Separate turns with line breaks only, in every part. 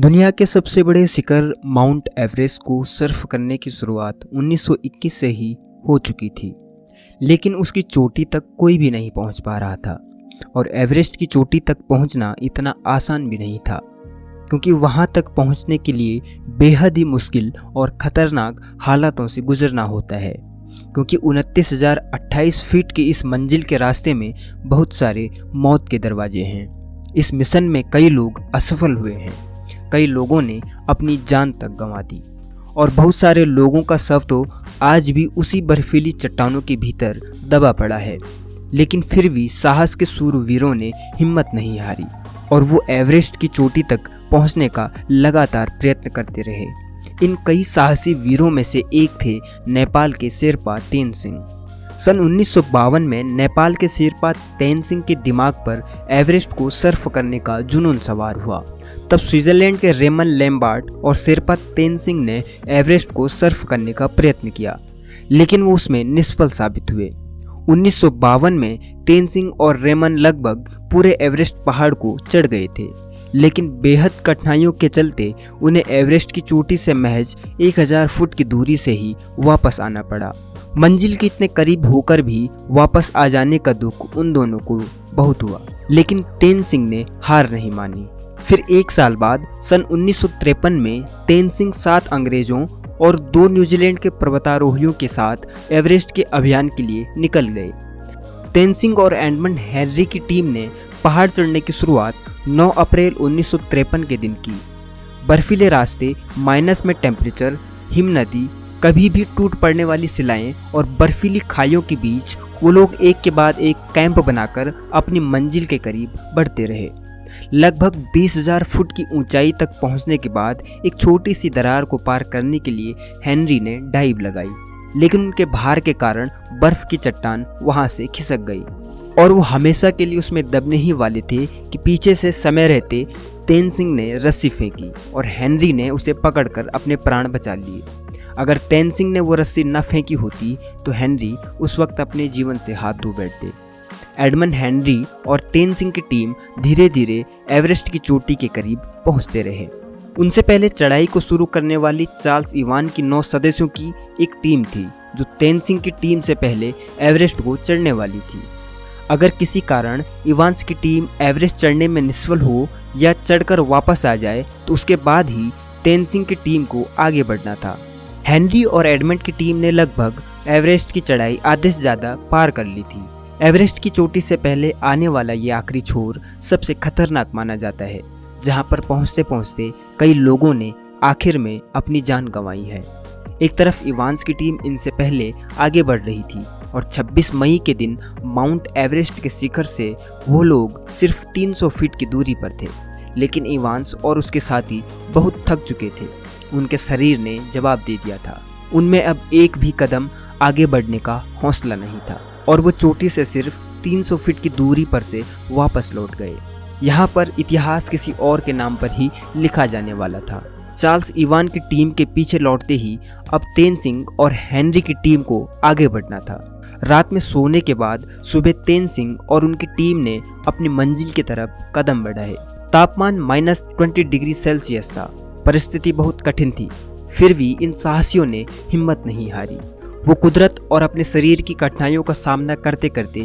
दुनिया के सबसे बड़े शिखर माउंट एवरेस्ट को सर्फ करने की शुरुआत 1921 से ही हो चुकी थी, लेकिन उसकी चोटी तक कोई भी नहीं पहुंच पा रहा था। और एवरेस्ट की चोटी तक पहुंचना इतना आसान भी नहीं था, क्योंकि वहां तक पहुंचने के लिए बेहद ही मुश्किल और ख़तरनाक हालातों से गुजरना होता है। क्योंकि 29,028 फीट की इस मंजिल के रास्ते में बहुत सारे मौत के दरवाजे हैं। इस मिशन में कई लोग असफल हुए हैं, कई लोगों ने अपनी जान तक गंवा दी और बहुत सारे लोगों का शव तो आज भी उसी बर्फीली चट्टानों के भीतर दबा पड़ा है। लेकिन फिर भी साहस के शूरवीरों ने हिम्मत नहीं हारी और वो एवरेस्ट की चोटी तक पहुंचने का लगातार प्रयत्न करते रहे। इन कई साहसी वीरों में से एक थे नेपाल के शेरपा तेनसिंह। सन 1952 में नेपाल के शेरपा तेनसिंह के दिमाग पर एवरेस्ट को सर्फ करने का जुनून सवार हुआ। तब स्विट्जरलैंड के रेमन लैम्बार्ट और शेरपा तेनसिंह ने एवरेस्ट को सर्फ करने का प्रयत्न किया, लेकिन वो उसमें निष्फल साबित हुए। 1952 में तेनसिंह और रेमन लगभग पूरे एवरेस्ट पहाड़ को चढ़ गए थे, लेकिन बेहद कठिनाइयों के चलते उन्हें एवरेस्ट की चोटी से महज 1000 फुट की दूरी से ही वापस आना पड़ा। मंजिल के इतने करीब होकर भी वापस आ जाने का दुख उन दोनों को बहुत हुआ, लेकिन तेनसिंह ने हार नहीं मानी। फिर एक साल बाद सन 1953 में तेनसिंह 7 अंग्रेजों और 2 न्यूजीलैंड के पर्वतारोहियों के साथ एवरेस्ट के अभियान के लिए निकल गए। तेनसिंह और एडमंड हेनरी की टीम ने पहाड़ चढ़ने की शुरुआत 9 अप्रैल 1953 के दिन की। बर्फीले रास्ते, माइनस में टेम्परेचर, हिम नदी, कभी भी टूट पड़ने वाली सिलाएं और बर्फीली खाइयों के बीच वो लोग एक के बाद एक कैंप बनाकर अपनी मंजिल के करीब बढ़ते रहे। लगभग 20,000 फुट की ऊंचाई तक पहुंचने के बाद एक छोटी सी दरार को पार करने के लिए हेनरी ने डाइव लगाई, लेकिन उनके भार के कारण बर्फ की चट्टान वहां से खिसक गई और वो हमेशा के लिए उसमें दबने ही वाले थे कि पीछे से समय रहते तेनसिंह ने रस्सी फेंकी और हेनरी ने उसे पकड़कर अपने प्राण बचा लिए। अगर तेनसिंह ने वो रस्सी न फेंकी होती तो हेनरी उस वक्त अपने जीवन से हाथ धो बैठते। एडमंड हेनरी और तेनसिंह की टीम धीरे धीरे एवरेस्ट की चोटी के करीब पहुंचते रहे। उनसे पहले चढ़ाई को शुरू करने वाली चार्ल्स इवान की 9 सदस्यों की एक टीम थी, जो तेनसिंह की टीम से पहले एवरेस्ट को चढ़ने वाली थी। अगर किसी कारण इवांस की टीम एवरेस्ट चढ़ने में निष्फल हो या चढ़कर वापस आ जाए तो उसके बाद ही तेनसिंह की टीम को आगे बढ़ना था। हेनरी और एडमंड की टीम ने लगभग एवरेस्ट की चढ़ाई आधे से ज़्यादा पार कर ली थी। एवरेस्ट की चोटी से पहले आने वाला ये आखिरी छोर सबसे खतरनाक माना जाता है, जहाँ पर पहुँचते पहुँचते कई लोगों ने आखिर में अपनी जान गंवाई है। एक तरफ इवांस की टीम इनसे पहले आगे बढ़ रही थी और 26 मई के दिन माउंट एवरेस्ट के शिखर से वो लोग सिर्फ 300 फीट की दूरी पर थे, लेकिन इवांस और उसके साथी बहुत थक चुके थे। उनके शरीर ने जवाब दे दिया था। उनमें अब एक भी कदम आगे बढ़ने का हौसला नहीं था और वो चोटी से सिर्फ 300 फीट की दूरी पर से वापस लौट गए। यहाँ पर इतिहास किसी और के नाम पर ही लिखा जाने वाला था। चार्ल्स इवान की टीम के पीछे लौटते ही अब तेनसिंह और हेनरी की टीम को आगे बढ़ना था। रात में सोने के बाद सुबह तेनसिंह और उनकी टीम ने अपनी मंजिल की तरफ कदम बढ़ाए। तापमान -20 डिग्री सेल्सियस था। परिस्थिति बहुत कठिन थी, फिर भी इन साहसियों ने हिम्मत नहीं हारी। वो कुदरत और अपने शरीर की कठिनाइयों का सामना करते करते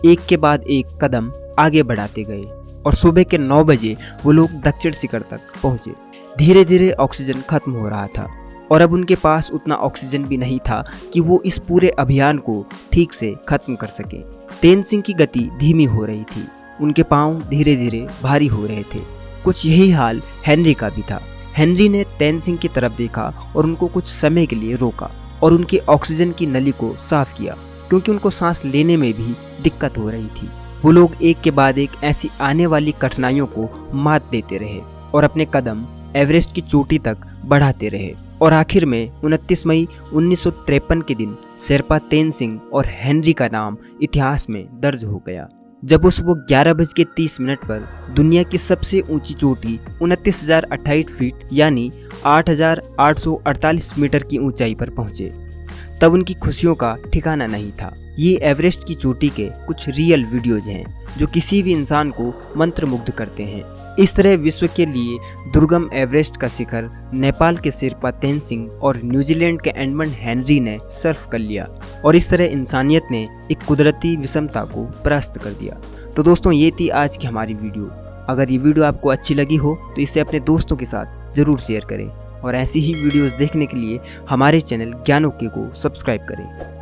एक के बाद एक कदम आगे बढ़ाते गए और सुबह के 9 बजे वो लोग दक्षिण शिखर तक पहुंचे। धीरे धीरे ऑक्सीजन खत्म हो रहा था और अब उनके पास उतना ऑक्सीजन भी नहीं था कि वो इस पूरे अभियान को ठीक से खत्म कर सके। तेनसिंह की गति धीमी हो रही थी, उनके पांव धीरे धीरे भारी हो रहे थे। कुछ यही हाल हेनरी का भी था। हेनरी ने तेनसिंह की तरफ देखा और उनको कुछ समय के लिए रोका और उनके ऑक्सीजन की नली को साफ किया, क्योंकि उनको सांस लेने में भी दिक्कत हो रही थी। वो लोग एक के बाद एक ऐसी आने वाली कठिनाइयों को मात देते रहे और अपने कदम एवरेस्ट की चोटी तक बढ़ाते रहे और आखिर में 29 मई 1953 के दिन शेरपा तेनसिंह और हेनरी का नाम इतिहास में दर्ज हो गया, जब वो सुबह 11:30 पर दुनिया की सबसे ऊंची चोटी 29,028 फीट यानी 8,848 मीटर की ऊंचाई पर पहुंचे। तब उनकी खुशियों का ठिकाना नहीं था। ये एवरेस्ट की चोटी के कुछ रियल वीडियोज हैं जो किसी भी इंसान को मंत्रमुग्ध करते हैं। इस तरह विश्व के लिए दुर्गम एवरेस्ट का शिखर नेपाल के शेरपा तेनसिंह और न्यूजीलैंड के एडमंड हेनरी ने सर्फ कर लिया और इस तरह इंसानियत ने एक कुदरती विषमता को परास्त कर दिया। तो दोस्तों, ये थी आज की हमारी वीडियो। अगर ये वीडियो आपको अच्छी लगी हो तो इसे अपने दोस्तों के साथ ज़रूर शेयर करें और ऐसी ही वीडियोस देखने के लिए हमारे चैनल ज्ञानोके को सब्सक्राइब करें।